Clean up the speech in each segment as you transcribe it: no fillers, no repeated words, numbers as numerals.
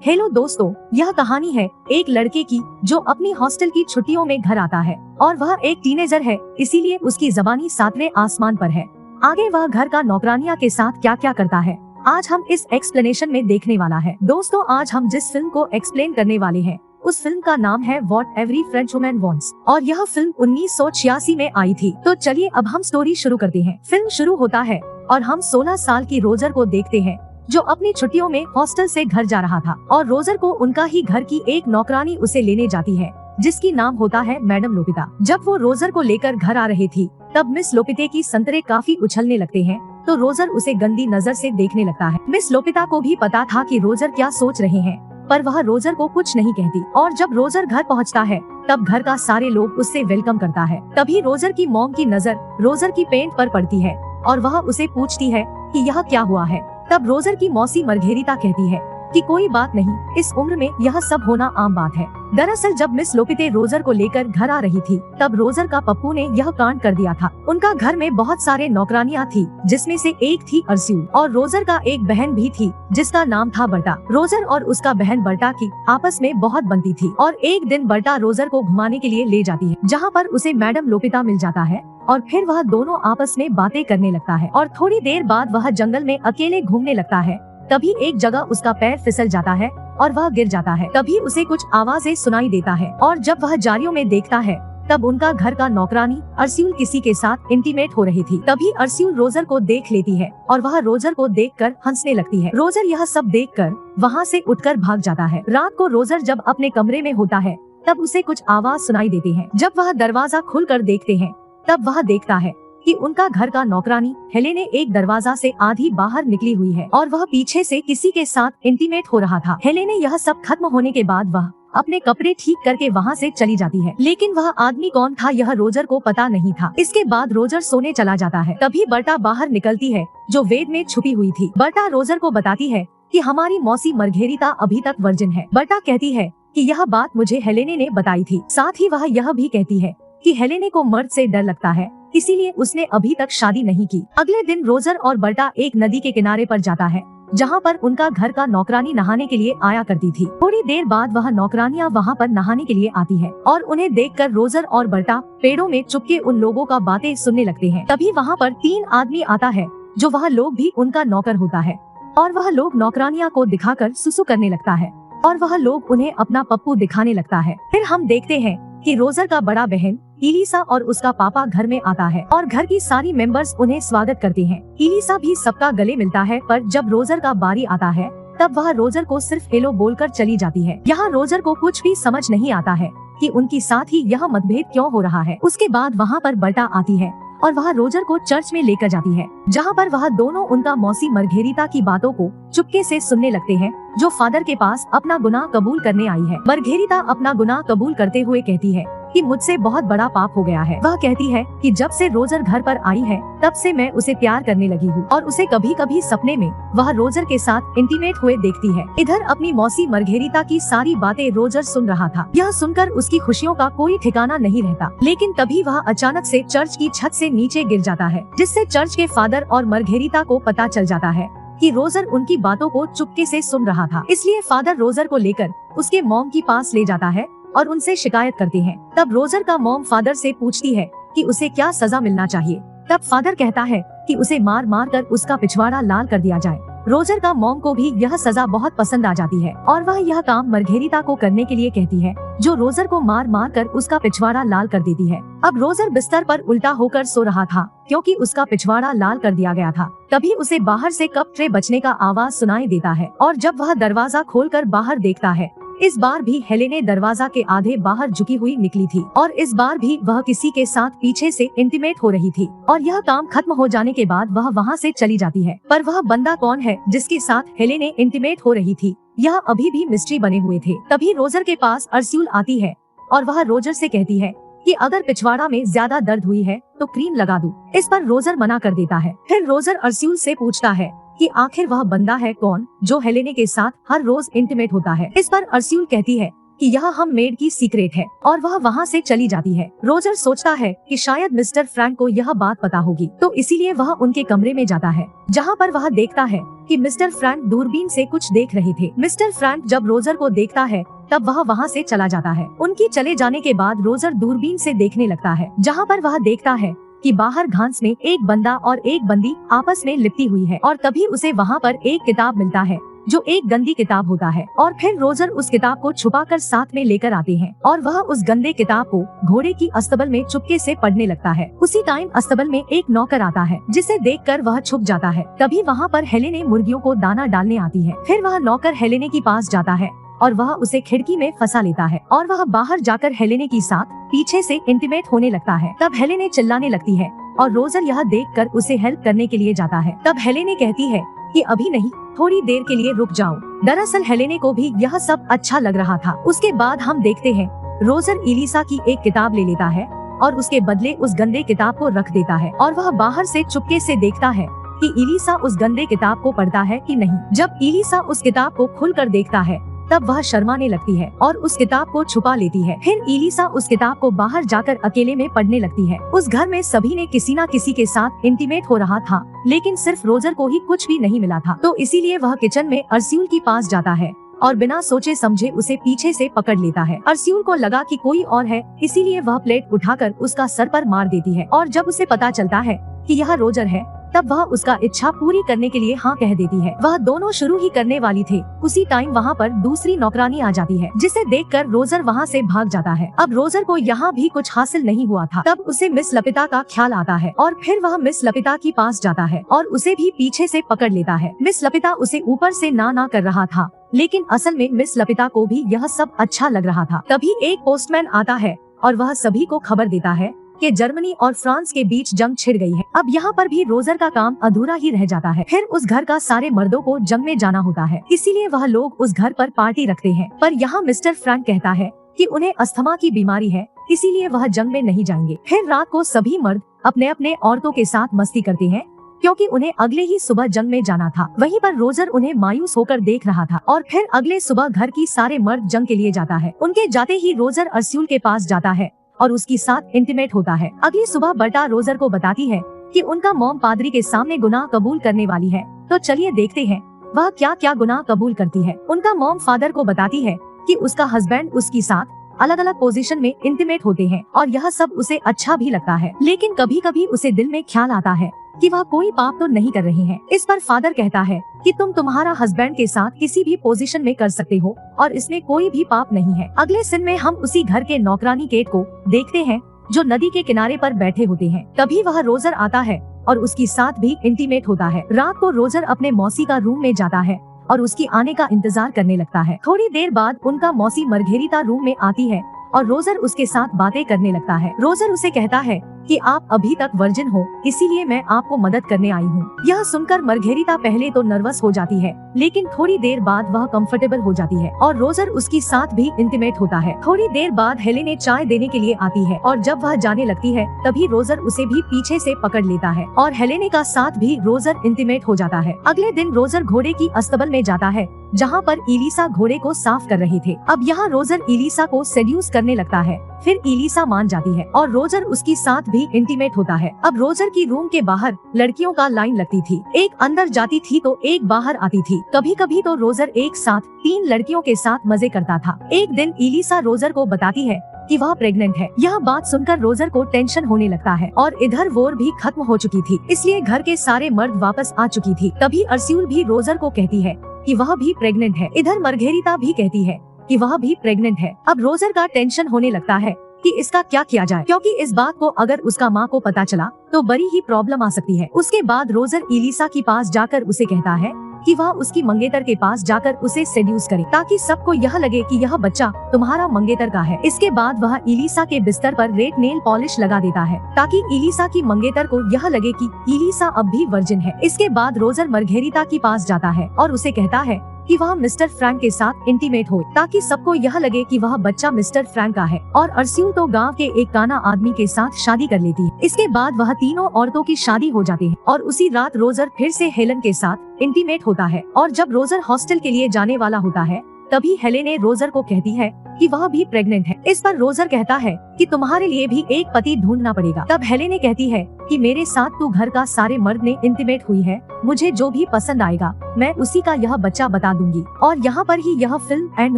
Hello दोस्तों, यह कहानी है एक लड़के की जो अपनी हॉस्टल की छुट्टियों में घर आता है और वह एक टीनेजर है, इसीलिए उसकी ज़बानी 7वें आसमान पर है। आगे वह घर का नौकरानिया के साथ क्या क्या करता है, आज हम इस एक्सप्लेनेशन में देखने वाला है। दोस्तों, आज हम जिस फिल्म को एक्सप्लेन करने वाले हैं उस फिल्म का नाम है what every French woman wants और यह फिल्म 1986 में आई थी। तो चलिए अब हम स्टोरी शुरू करते हैं। फिल्म शुरू होता है और हम 16 साल की रोजर को देखते हैं जो अपनी छुट्टियों में हॉस्टल से घर जा रहा था और रोजर को उनका ही घर की एक नौकरानी उसे लेने जाती है जिसकी नाम होता है मैडम लोपिता। जब वो रोजर को लेकर घर आ रही थी तब मिस लोपिते की संतरे काफी उछलने लगते हैं तो रोजर उसे गंदी नजर से देखने लगता है। मिस लोपिता को भी पता था कि रोजर क्या सोच रहे हैं पर वह रोजर को कुछ नहीं कहती और जब रोजर घर पहुंचता है तब घर का सारे लोग उससे वेलकम करता है। तभी रोजर की मॉम की नजर रोजर की पेंट पर पड़ती है और वह उसे पूछती है कि यह क्या हुआ है। तब रोजर की मौसी मरघेरिता कहती है कि कोई बात नहीं, इस उम्र में यह सब होना आम बात है। दरअसल जब मिस लोपिते रोजर को लेकर घर आ रही थी तब रोजर का पप्पू ने यह कांड कर दिया था। उनका घर में बहुत सारे नौकरानियां थी जिसमें से एक थी अर्स्यूल और रोजर का एक बहन भी थी जिसका नाम था बर्टा। रोजर और उसका बहन बर्टा की आपस में बहुत बनती थी और एक दिन बर्टा रोजर को घुमाने के लिए ले जाती है जहाँ पर उसे मैडम लोपिता मिल जाता है और फिर वह दोनों आपस में बातें करने लगता है और थोड़ी देर बाद वह जंगल में अकेले घूमने लगता है। तभी एक जगह उसका पैर फिसल जाता है और वह गिर जाता है। तभी उसे कुछ आवाजें सुनाई देता है और जब वह जालियों में देखता है तब उनका घर का नौकरानी अर्स्यूल किसी के साथ इंटीमेट हो रही थी। तभी अर्स्यूल रोजर को देख लेती है और वह रोजर को देखकर हंसने लगती है। रोजर यह सब देखकर वहाँ से उठकर भाग जाता है। रात को रोजर जब अपने कमरे में होता है तब उसे कुछ आवाज सुनाई देती है। जब वह दरवाजा खोलकर देखते हैं तब वह देखता है कि उनका घर का नौकरानी हेलेने एक दरवाजा से आधी बाहर निकली हुई है और वह पीछे से किसी के साथ इंटीमेट हो रहा था। हेलेने यह सब खत्म होने के बाद वह अपने कपड़े ठीक करके वहाँ से चली जाती है, लेकिन वह आदमी कौन था यह रोजर को पता नहीं था। इसके बाद रोजर सोने चला जाता है। तभी बर्टा बाहर निकलती है जो वेद में छुपी हुई थी। बर्टा रोजर को बताती है कि हमारी मौसी मरघेरिता अभी तक वर्जिन है। बर्टा कहती है कि यह बात मुझे हेलेने ने बताई थी। साथ ही वह यह भी कहती है कि हेलेने को मर्द से डर लगता है, इसीलिए उसने अभी तक शादी नहीं की। अगले दिन रोजर और बर्टा एक नदी के किनारे पर जाता है जहाँ पर उनका घर का नौकरानी नहाने के लिए आया करती थी। थोड़ी देर बाद वह नौकरानियाँ वहाँ पर नहाने के लिए आती है और उन्हें देखकर रोजर और बर्टा पेड़ों में चुपके उन लोगों का बातें सुनने लगते हैं। तभी वहाँ पर 3 आदमी आता है जो वह लोग भी उनका नौकर होता है और वह लोग नौकरानियाँ को दिखाकर सुसु करने लगता है और वह लोग उन्हें अपना पप्पू दिखाने लगता है। फिर हम देखते हैं कि रोजर का बड़ा बहन इलिसा और उसका पापा घर में आता है और घर की सारी मेंबर्स उन्हें स्वागत करते हैं। इलिसा भी सबका गले मिलता है पर जब रोजर का बारी आता है तब वह रोजर को सिर्फ हेलो बोलकर चली जाती है। यहाँ रोजर को कुछ भी समझ नहीं आता है कि उनकी साथ ही यह मतभेद क्यों हो रहा है। उसके बाद वहाँ पर बर्टा आती है और वह रोजर को चर्च में लेकर जाती है जहाँ पर वह दोनों उनका मौसी मरघेरिता की बातों को चुपके से सुनने लगते हैं जो फादर के पास अपना गुनाह कबूल करने आई है। मरघेरिता अपना गुनाह कबूल करते हुए कहती है कि मुझसे बहुत बड़ा पाप हो गया है। वह कहती है कि जब से रोजर घर पर आई है तब से मैं उसे प्यार करने लगी हूँ और उसे कभी कभी सपने में वह रोजर के साथ इंटीमेट हुए देखती है। इधर अपनी मौसी मरघेरिता की सारी बातें रोजर सुन रहा था। यह सुनकर उसकी खुशियों का कोई ठिकाना नहीं रहता, लेकिन तभी वह अचानक से चर्च की छत से नीचे गिर जाता है जिससे चर्च के फादर और मरघेरिता को पता चल जाता है कि रोजर उनकी बातों को चुपके से सुन रहा था। इसलिए फादर रोजर को लेकर उसके मॉम के पास ले जाता है और उनसे शिकायत करते हैं। तब रोजर का मॉम फादर से पूछती है कि उसे क्या सजा मिलना चाहिए। तब फादर कहता है कि उसे मार मार कर उसका पिछवाड़ा लाल कर दिया जाए। रोजर का मॉम को भी यह सजा बहुत पसंद आ जाती है और वह यह काम मरघेरिता को करने के लिए कहती है जो रोजर को मार मार कर उसका पिछवाड़ा लाल कर देती है। अब रोजर बिस्तर पर उल्टा होकर सो रहा था क्योंकि उसका पिछवाड़ा लाल कर दिया गया था। तभी उसे बाहर से कप ट्रे बजने का आवाज सुनाई देता है और जब वह दरवाजा खोलकर बाहर देखता है इस बार भी हेलेने दरवाजा के आधे बाहर झुकी हुई निकली थी और इस बार भी वह किसी के साथ पीछे से इंटीमेट हो रही थी और यह काम खत्म हो जाने के बाद वह वहाँ से चली जाती है। पर वह बंदा कौन है जिसके साथ हेलेने इंटीमेट हो रही थी, यह अभी भी मिस्ट्री बने हुए थे। तभी रोजर के पास अर्स्यूल आती है और वह रोजर से कहती है कि अगर पिछवाड़ा में ज्यादा दर्द हुई है तो क्रीम लगा दूं। इस पर रोजर मना कर देता है। फिर रोजर अर्स्यूल से पूछता है कि आखिर वह बंदा है कौन जो हेलेने के साथ हर रोज इंटीमेट होता है। इस पर अर्स्यूल कहती है कि यह हम मेड की सीक्रेट है और वह वहाँ से चली जाती है। रोजर सोचता है कि शायद मिस्टर फ्रैंक को यह बात पता होगी, तो इसीलिए वह उनके कमरे में जाता है, जहाँ पर वह देखता है कि मिस्टर फ्रैंक दूरबीन से कुछ देख रहे थे। मिस्टर फ्रैंक जब रोजर को देखता है तब वह वहाँ से चला जाता है। उनकी चले जाने के बाद रोजर दूरबीन से देखने लगता है, जहाँ पर वह देखता है कि बाहर घास में एक बंदा और एक बंदी आपस में लिपटी हुई है और तभी उसे वहाँ पर एक किताब मिलता है जो एक गंदी किताब होता है। और फिर रोजर उस किताब को छुपाकर साथ में लेकर आते हैं और वह उस गंदे किताब को घोड़े की अस्तबल में चुपके से पढ़ने लगता है। उसी टाइम अस्तबल में एक नौकर आता है, जिसे देखकर वह छुप जाता है। तभी वहाँ पर हेलेने मुर्गियों को दाना डालने आती है। फिर वह नौकर हेलेने के पास जाता है और वह उसे खिड़की में फंसा लेता है और वह बाहर जाकर हेलेने के साथ पीछे से इंटीमेट होने लगता है। तब हेलेने चिल्लाने लगती है और रोजर यह देखकर उसे हेल्प करने के लिए जाता है। तब हेलेने कहती है कि अभी नहीं, थोड़ी देर के लिए रुक जाओ। दरअसल हेलेने को भी यह सब अच्छा लग रहा था। उसके बाद हम देखते हैं रोजर एलिसा की एक किताब ले लेता है और उसके बदले उस गंदे किताब को रख देता है और वह बाहर से चुपके से देखता है कि एलिसा उस गंदे किताब को पढ़ता है कि नहीं। जब एलिसा उस किताब को खुलकर देखता है तब वह शर्माने लगती है और उस किताब को छुपा लेती है। फिर एलिसा उस किताब को बाहर जाकर अकेले में पढ़ने लगती है। उस घर में सभी ने किसी न किसी के साथ इंटीमेट हो रहा था, लेकिन सिर्फ रोजर को ही कुछ भी नहीं मिला था, तो इसीलिए वह किचन में अर्स्यूल के पास जाता है और बिना सोचे समझे उसे पीछे से पकड़ लेता है। अर्स्यूल को लगा कि कोई और है, इसीलिए वह प्लेट उठाकर उसका सर पर मार देती है और जब उसे पता चलता है कि यह रोजर है तब वह उसका इच्छा पूरी करने के लिए हाँ कह देती है। वह दोनों शुरू ही करने वाली थे। उसी टाइम वहाँ पर दूसरी नौकरानी आ जाती है, जिसे देखकर रोजर वहाँ से भाग जाता है। अब रोजर को यहाँ भी कुछ हासिल नहीं हुआ था, तब उसे मिस लपिता का ख्याल आता है और फिर वह मिस लपिता के पास जाता है और उसे भी पीछे से पकड़ लेता है। मिस लपिता उसे ऊपर से ना कर रहा था, लेकिन असल में मिस लपिता को भी यह सब अच्छा लग रहा था। तभी एक पोस्टमैन आता है और वह सभी को खबर देता है कि जर्मनी और फ्रांस के बीच जंग छिड़ गई है। अब यहाँ पर भी रोजर का काम अधूरा ही रह जाता है। फिर उस घर का सारे मर्दों को जंग में जाना होता है, इसीलिए वह लोग उस घर पर पार्टी रखते हैं। पर यहाँ मिस्टर फ्रैंक कहता है कि उन्हें अस्थमा की बीमारी है, इसीलिए वह जंग में नहीं जाएंगे। फिर रात को सभी मर्द अपने अपने औरतों के साथ मस्ती करते हैं, क्योंकि उन्हें अगले ही सुबह जंग में जाना था। वहीं पर रोजर उन्हें मायूस होकर देख रहा था और फिर अगले सुबह घर की सारे मर्द जंग के लिए जाता है। उनके जाते ही रोजर अर्स्यूल के पास जाता है और उसकी साथ इंटीमेट होता है। अगली सुबह बर्टा रोजर को बताती है कि उनका मॉम पादरी के सामने गुनाह कबूल करने वाली है, तो चलिए देखते हैं वह क्या क्या गुनाह कबूल करती है। उनका मॉम फादर को बताती है कि उसका हस्बैंड उसकी साथ अलग अलग पोजीशन में इंटीमेट होते हैं और यह सब उसे अच्छा भी लगता है, लेकिन कभी कभी उसे दिल में ख्याल आता है कि वह कोई पाप तो नहीं कर रही हैं। इस पर फादर कहता है कि तुम तुम्हारा हस्बैंड के साथ किसी भी पोजीशन में कर सकते हो और इसमें कोई भी पाप नहीं है। अगले सीन में हम उसी घर के नौकरानी केट को देखते हैं, जो नदी के किनारे पर बैठे होते हैं। तभी वह रोजर आता है और उसकी साथ भी इंटीमेट होता है। रात को रोजर अपने मौसी का रूम में जाता है और उसकी आने का इंतजार करने लगता है। थोड़ी देर बाद उनका मौसी मरघेरिता रूम में आती है और रोजर उसके साथ बातें करने लगता है। रोजर उसे कहता है कि आप अभी तक वर्जिन हो, इसीलिए मैं आपको मदद करने आई हूँ। यह सुनकर मरघेरिता पहले तो नर्वस हो जाती है, लेकिन थोड़ी देर बाद वह कंफर्टेबल हो जाती है और रोजर उसकी साथ भी इंटीमेट होता है। थोड़ी देर बाद हेलेने चाय देने के लिए आती है और जब वह जाने लगती है तभी रोजर उसे भी पीछे से पकड़ लेता है और हेलेने का साथ भी रोजर इंटीमेट हो जाता है। अगले दिन रोजर घोड़े की अस्तबल में जाता है, जहाँ पर एलिसा घोड़े को साफ कर रहे थे। अब यहाँ रोजर एलिसा को सेड्यूस करने लगता है। फिर एलिसा मान जाती है और रोजर उसकी साथ भी इंटीमेट होता है। अब रोजर की रूम के बाहर लड़कियों का लाइन लगती थी, एक अंदर जाती थी तो एक बाहर आती थी। कभी कभी तो रोजर एक साथ 3 लड़कियों के साथ मजे करता था। एक दिन एलिसा रोजर को बताती है कि वह प्रेग्नेंट है। यह बात सुनकर रोजर को टेंशन होने लगता है और इधर वॉर भी खत्म हो चुकी थी, इसलिए घर के सारे मर्द वापस आ चुकी थी। तभी अर्स्यूल भी रोजर को कहती है कि वह भी प्रेग्नेंट है। इधर मरघेरिता भी कहती है कि वह भी प्रेग्नेंट है। अब रोजर का टेंशन होने लगता है कि इसका क्या किया जाए, क्योंकि इस बात को अगर उसका माँ को पता चला तो बड़ी ही प्रॉब्लम आ सकती है। उसके बाद रोजर एलिसा के पास जाकर उसे कहता है कि वह उसकी मंगेतर के पास जाकर उसे सेड्यूस करे, ताकि सबको यह लगे कि यह बच्चा तुम्हारा मंगेतर का है। इसके बाद वह एलिसा के बिस्तर पर रेड नेल पॉलिश लगा देता है, ताकि एलिसा की मंगेतर को यह लगे कि एलिसा अब भी वर्जिन है। इसके बाद रोजर मरघेरिता के पास जाता है और उसे कहता है कि वह मिस्टर फ्रैंक के साथ इंटीमेट हो, ताकि सबको यह लगे कि वह बच्चा मिस्टर फ्रैंक का है। और अर्स्यूल तो गांव के एक काना आदमी के साथ शादी कर लेती है। इसके बाद वह तीनों औरतों की शादी हो जाती है और उसी रात रोजर फिर से हेलन के साथ इंटीमेट होता है। और जब रोजर हॉस्टल के लिए जाने वाला होता है तभी हेलेने रोजर को कहती है कि वह भी प्रेग्नेंट है। इस पर रोजर कहता है कि तुम्हारे लिए भी एक पति ढूंढना पड़ेगा। तब हेलेने कहती है कि मेरे साथ तू घर का सारे मर्द ने इंटीमेट हुई है, मुझे जो भी पसंद आएगा मैं उसी का यह बच्चा बता दूंगी। और यहाँ पर ही यह फिल्म एंड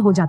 हो जाती है।